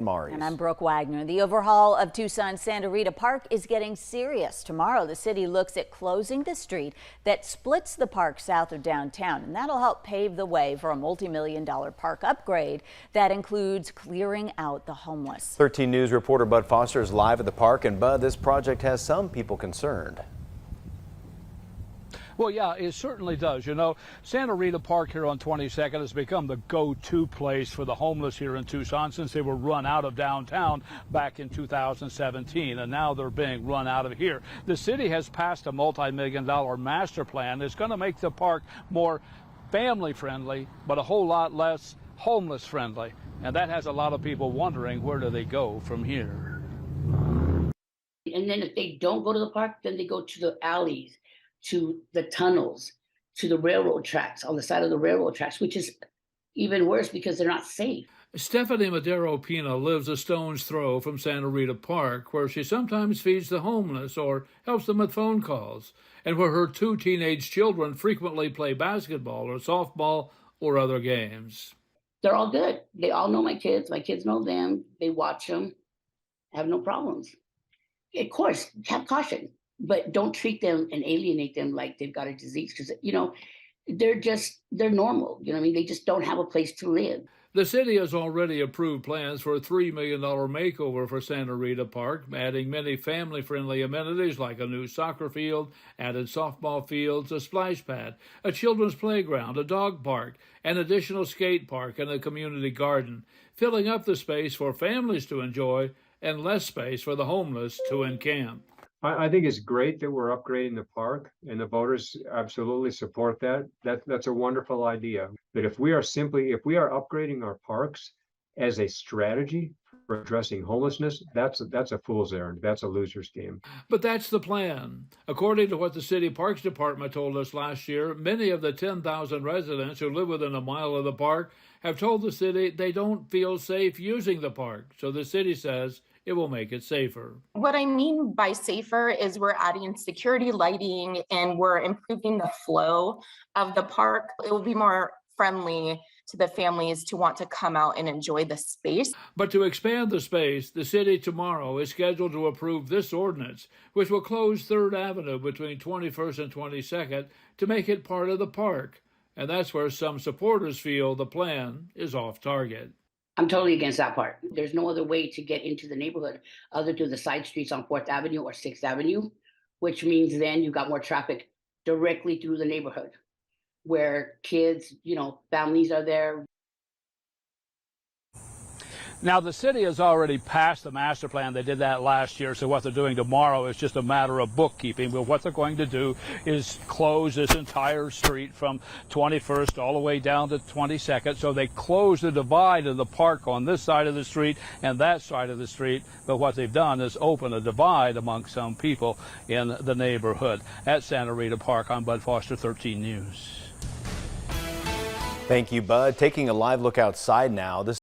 Mari's. And I'm Brooke Wagner. The overhaul of Tucson's Santa Rita Park is getting serious. Tomorrow, the city looks at closing the street that splits the park south of downtown, and that'll help pave the way for a multi-million-dollar park upgrade that includes clearing out the homeless. 13 News reporter Bud Foster is live at the park, and Bud, this project has some people concerned. Well, yeah, it certainly does. You know, Santa Rita Park here on 22nd has become the go-to place for the homeless here in Tucson since they were run out of downtown back in 2017, and now they're being run out of here. The city has passed a multi-million-dollar master plan that's going to make the park more family-friendly, but a whole lot less homeless-friendly. And that has a lot of people wondering, where do they go from here? And then if they don't go to the park, then they go to the alleys, to the tunnels, to the railroad tracks, on the side of the railroad tracks, which is even worse because they're not safe. Stephanie Madero Pina lives a stone's throw from Santa Rita Park, where she sometimes feeds the homeless or helps them with phone calls, and where her two teenage children frequently play basketball or softball or other games. They're all good. They all know my kids. My kids know them. They watch them. Have no problems. Of course, have caution. But don't treat them and alienate them like they've got a disease, because, you know, they're normal. You know what I mean? They just don't have a place to live. The city has already approved plans for a $3 million makeover for Santa Rita Park, adding many family-friendly amenities like a new soccer field, added softball fields, a splash pad, a children's playground, a dog park, an additional skate park, and a community garden, filling up the space for families to enjoy and less space for the homeless to encamp. I think it's great that we're upgrading the park, and the voters absolutely support that. That's a wonderful idea. But if we are upgrading our parks as a strategy for addressing homelessness, that's a fool's errand. That's a loser's game. But that's the plan. According to what the City Parks Department told us last year, many of the 10,000 residents who live within a mile of the park have told the city they don't feel safe using the park. So the city says it will make it safer. What I mean by safer is we're adding security lighting and we're improving the flow of the park. It will be more friendly to the families to want to come out and enjoy the space. But to expand the space, the city tomorrow is scheduled to approve this ordinance, which will close 3rd Avenue between 21st and 22nd to make it part of the park. And that's where some supporters feel the plan is off target. I'm totally against that part. There's no other way to get into the neighborhood other through the side streets on 4th Avenue or 6th Avenue, which means then you got more traffic directly through the neighborhood where kids, you know, families are there. Now, the city has already passed the master plan. They did that last year, so what they're doing tomorrow is just a matter of bookkeeping. But what they're going to do is close this entire street from 21st all the way down to 22nd. So they close the divide of the park on this side of the street and that side of the street. But what they've done is open a divide among some people in the neighborhood. At Santa Rita Park, I'm Bud Foster, 13 News. Thank you, Bud. Taking a live look outside now. This